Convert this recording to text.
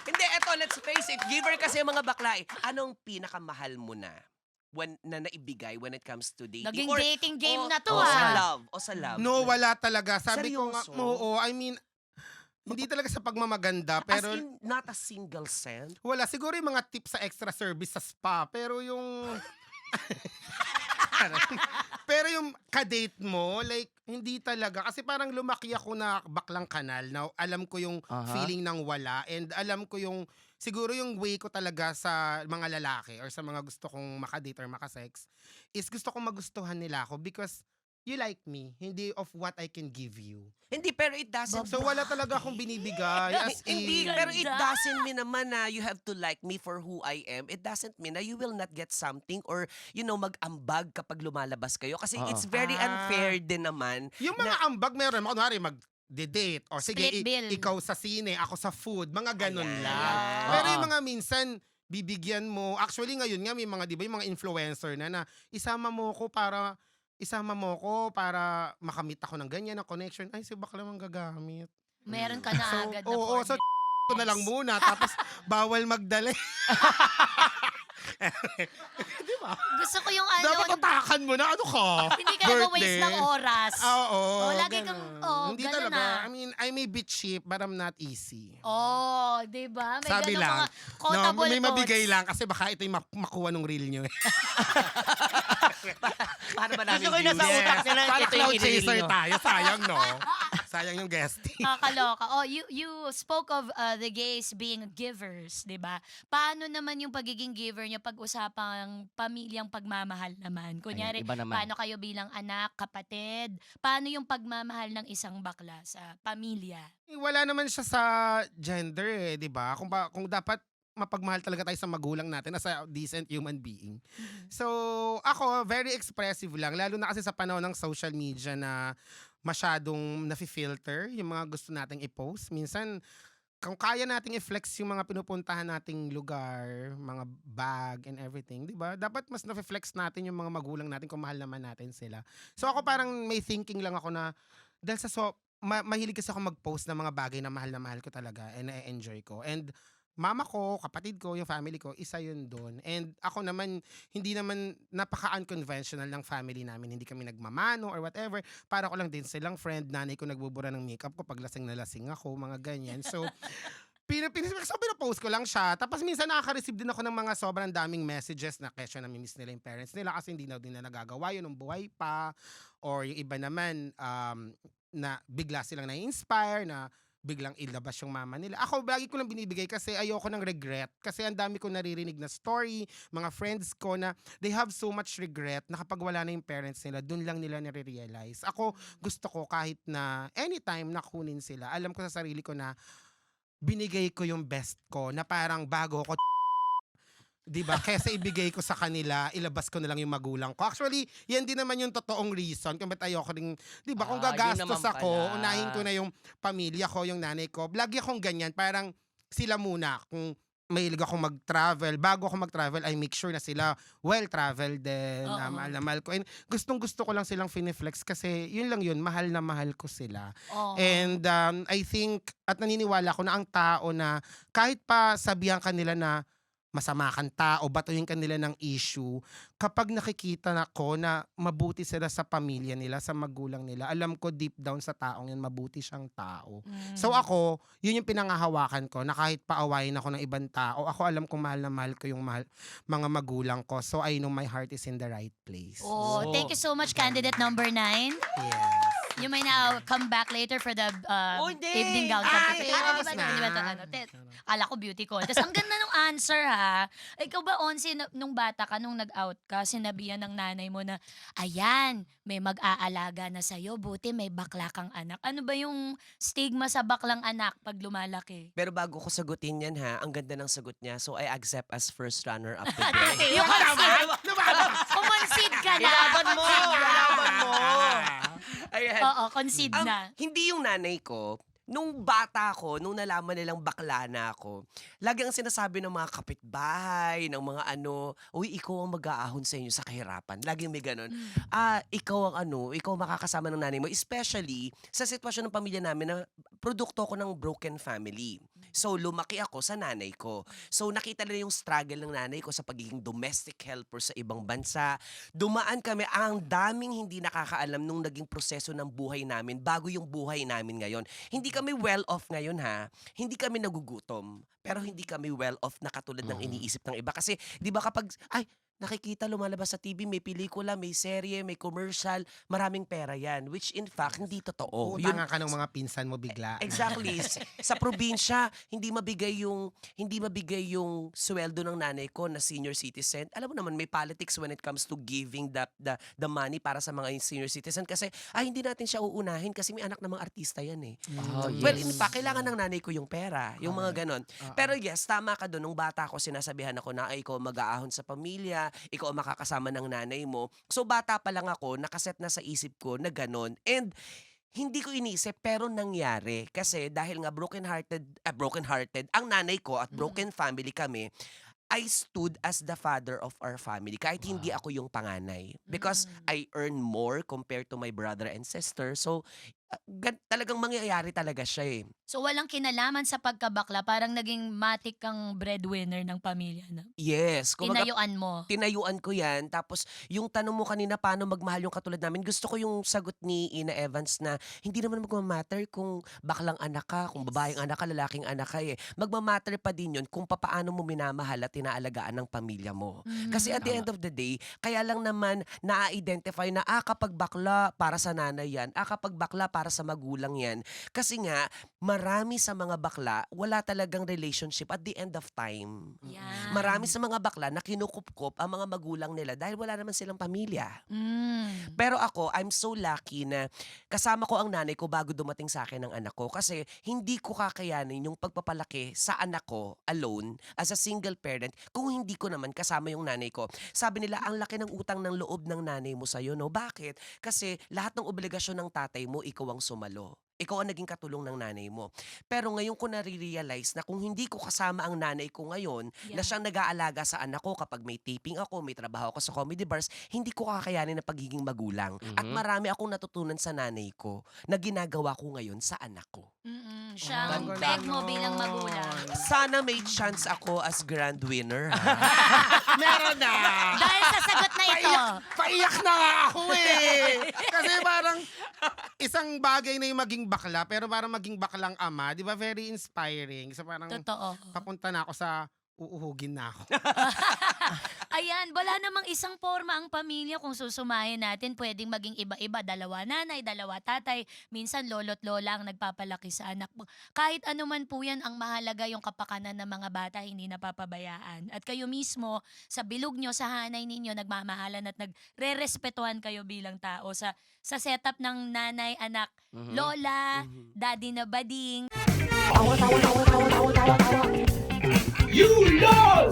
Hindi, eto, let's face it, giver kasi ang mga bakla eh. Anong pinakamahal mo na? Na naibigay when it comes to dating? Naging Or, dating game na to, o sa ah. love, o sa love. No, wala talaga. Sabi ko nga, Seryoso? oo, I mean, hindi talaga sa pagmamaganda, As pero in, not a single cent? wala. Siguro yung mga tips sa extra service sa spa, pero yung... Pero yung kadate mo, like, hindi talaga. Kasi parang lumaki ako na baklang kanal na alam ko yung feeling ng wala and alam ko yung, siguro yung way ko talaga sa mga lalaki or sa mga gusto kong makadate or makasex is gusto kong magustuhan nila ako because you like me, hindi of what I can give you. Hindi, pero it doesn't... So wala talaga akong binibigay as Hindi, in... pero it doesn't mean naman na you have to like me for who I am. It doesn't mean na you will not get something or, mag-ambag kapag lumalabas kayo. Kasi it's very unfair din naman. Yung mga ambag meron, kunwari mag-date or sige, Split bill. ikaw sa sine, ako sa food, mga ganun Ayan. lang. Ayan. Pero yung mga minsan, bibigyan mo, actually ngayon nga may mga, di ba yung mga influencer na isama mo ko para makamit ako ng ganyan, ng connection. Ay, si bakla mang gagamit. Meron ka na So, agad na oo, so ko na lang muna, tapos bawal magdala. Di ba? Gusto ko yung Dapat utakan mo na, ano ka? hindi ka nag-waste ng oras. Oo. lagi ganun. kang, Hindi ganun talaga. na. I mean, I may be cheap, but I'm not easy. Oh, di ba? May Sabi ganun lang. mga quotable may mabigay quotes. lang kasi baka ito yung makuha ng reel nyo. Para ba namin Gusto ko yung nasa views? utak nila, Para ito yung cloud i-reel chaser nyo. tayo. Sayang, no? Sayang yung guesting. Kakaloka. Oh, you spoke of the gays being givers, 'di ba? Paano naman yung pagiging giver niyo pag usapang pamilyang pagmamahal naman? Kunyari, Ayan, iba naman. paano kayo bilang anak, kapatid? Paano yung pagmamahal ng isang bakla sa pamilya? Wala naman siya sa gender eh, di ba? Kung dapat mapagmahal talaga tayo sa magulang natin as a decent human being. So, ako, very expressive lang. Lalo na kasi sa panahon ng social media na masyadong nafi-filter yung mga gusto nating i-post. Minsan, kung kaya nating i-flex yung mga pinupuntahan nating lugar, mga bag and everything, di ba? Dapat mas nafi-flex natin yung mga magulang natin kung mahal naman natin sila. So ako parang may thinking lang ako na dahil sa mahilig kasi ako mag-post ng mga bagay na mahal ko talaga and na-enjoy ko. And mama ko, kapatid ko, yung family ko, isa yun doon. And ako naman, hindi naman napaka-unconventional ng family namin. Hindi kami nagmamano or whatever. Para ko lang din silang friend. Nanay ko nagbubura ng makeup ko pag lasing na lasing ako, mga ganyan. So, pinapost ko lang siya. Tapos minsan nakaka-receive din ako ng mga sobrang daming messages na kesyo na miss nila yung parents nila kasi hindi na din na nagagawa yun nung buhay pa. Or yung iba naman, na bigla silang na-inspire na biglang ilabas yung mama nila. Ako, lagi ko lang binibigay kasi ayoko ng regret. Kasi ang dami ko naririnig na story, mga friends ko na they have so much regret na kapag wala na yung parents nila, dun lang nila nare-realize. Ako, gusto ko kahit na anytime na kunin sila, alam ko sa sarili ko na binigay ko yung best ko na parang bago ko 'di ba? Kesa ibigay ko sa kanila, ilabas ko na lang yung magulang ko. Actually, yan din naman yung totoong reason kung ba't ayoko rin, 'di ba? Kung Yun gagastos naman ako, pala. unahin ko na yung pamilya ko, yung nanay ko. Lagi akong ganyan, parang sila muna. Kung mahilig ako mag-travel, bago ako mag-travel, I make sure na sila well-traveled din, Oo. mahal na mahal ko. And gustong-gusto ko lang silang finiflex kasi yun lang yun, mahal na mahal ko sila. Oh. And I think, at naniniwala ko na ang tao na kahit pa sabihan kanila na masama kang tao, batuhin kanila ng issue, kapag nakikita na ko na mabuti sila sa pamilya nila, sa magulang nila, alam ko deep down sa taong yan, mabuti siyang tao. So ako, yun yung pinangahawakan ko, na kahit paawayin ako ng ibang tao, ako alam kong mahal na mahal ko yung mga magulang ko. So I know my heart is in the right place. Oh, thank you so much, candidate number 9. Yes. You may now come back later for the Oh, hindi. evening gown Ay, competition. tapos Di ba, na. di ba ito, Kala ko beauty contest. Ang ganda nung answer, ha? Ikaw ba, Onsi, nung bata ka, nung nag-out ka, sinabihan ng nanay mo na, ayan, may mag-aalaga na sa'yo, buti may bakla kang anak. Ano ba yung stigma sa baklang anak pag lumalaki? Pero bago ko sagutin yan ha, ang ganda ng sagot niya. So I accept as first runner-up today. Yung concede, kumonsid ka na. Ilaban mo! Ilaban mo! Ayan. Oo, concede na. Hindi yung nanay ko, nung bata ko, nung nalaman nilang bakla na ako, lagi ang sinasabi ng mga kapitbahay, ng mga uy, ikaw ang mag-aahon sa inyo sa kahirapan. Laging may ganun. Ikaw ang ikaw makakasama ng nanay mo. Especially sa sitwasyon ng pamilya namin na produkto ko ng broken family. So, lumaki ako sa nanay ko. So, nakita nila yung struggle ng nanay ko sa pagiging domestic helper sa ibang bansa. Dumaan kami, ang daming hindi nakakaalam nung naging proseso ng buhay namin bago yung buhay namin ngayon. Hindi kami well-off ngayon ha. Hindi kami nagugutom. Pero hindi kami well-off na katulad ng iniisip ng iba. Kasi, di ba kapag, nakikita lumalabas sa TV, may pelikula, may serye, may commercial, maraming pera yan. Which in fact, hindi totoo. Utangan ka ng mga pinsan mo bigla. Exactly. Sa probinsya, hindi mabigay yung sweldo ng nanay ko na senior citizen. Alam mo naman, may politics when it comes to giving the money para sa mga senior citizen kasi hindi natin siya uunahin kasi may anak namang artista yan eh. Oh, Well, yes. in fact, kailangan ng nanay ko yung pera. Yung mga ganon. Pero yes, tama ka doon. Nung bata ko, sinasabihan ako na ikaw mag-aahon sa pamilya, ikaw ang makakasama ng nanay mo. So bata pa lang ako, nakaset na sa isip ko na ganon. And hindi ko inisip pero nangyari. Kasi dahil nga broken-hearted ang nanay ko at broken family kami, I stood as the father of our family kahit hindi ako yung panganay. Because I earn more compared to my brother and sister. So, talagang mangyayari talaga siya eh. So walang kinalaman sa pagkabakla, parang naging matik kang breadwinner ng pamilya na. Yes. Kumbaga, Tinayuan mo. tinayuan ko yan. Tapos, yung tanong mo kanina, paano magmahal yung katulad namin, gusto ko yung sagot ni Ina Evans na hindi naman magmamatter kung baklang anak ka, kung babaeng anak ka, lalaking anak ka eh. Magmamatter pa din yun kung paano mo minamahal at tinaalagaan ng pamilya mo. Kasi at the end of the day, kaya lang naman na-identify na kapag bakla para sa nanay yan, kapag bakla para sa magulang yan. Kasi nga, marami sa mga bakla, wala talagang relationship at the end of time. Yan. Marami sa mga bakla na kinukup-kup ang mga magulang nila dahil wala naman silang pamilya. Mm. Pero ako, I'm so lucky na kasama ko ang nanay ko bago dumating sa akin ang anak ko kasi hindi ko kakayanin yung pagpapalaki sa anak ko alone as a single parent kung hindi ko naman kasama yung nanay ko. Sabi nila, ang laki ng utang ng loob ng nanay mo sa'yo, no? Bakit? Kasi lahat ng obligasyon ng tatay mo, ikaw ang sumalo. Ikaw ang naging katulong ng nanay mo. Pero ngayon ko nare-realize na kung hindi ko kasama ang nanay ko ngayon, na Yeah. siyang nag-aalaga sa anak ko kapag may taping ako, may trabaho ako sa comedy bars, hindi ko kakayanin na pagiging magulang. At marami akong natutunan sa nanay ko na ginagawa ko ngayon sa anak ko. Mm-mm. Siya ang Ganda peg mo nun. bilang magulang. Sana may chance ako as grand winner. ha? Meron na! Dahil sa sagot na ito. Paiyak na nga ako eh! Kasi parang isang bagay na yung maging bakla, pero parang maging baklang ama, di ba? Very inspiring. So parang Totoo. papunta na ako sa uuhugin na ako. Ayan, wala namang isang forma ang pamilya kung susumahin natin. Pwedeng maging iba-iba. Dalawa nanay, dalawa tatay. Minsan lolo't lola ang nagpapalaki sa anak mo. Kahit ano man po yan, ang mahalaga yung kapakanan ng mga bata, hindi napapabayaan. At kayo mismo, sa bilog nyo, sa hanay ninyo, nagmamahalan at nagre-respetuhan kayo bilang tao. Sa setup ng nanay, anak, lola, daddy na bading. You love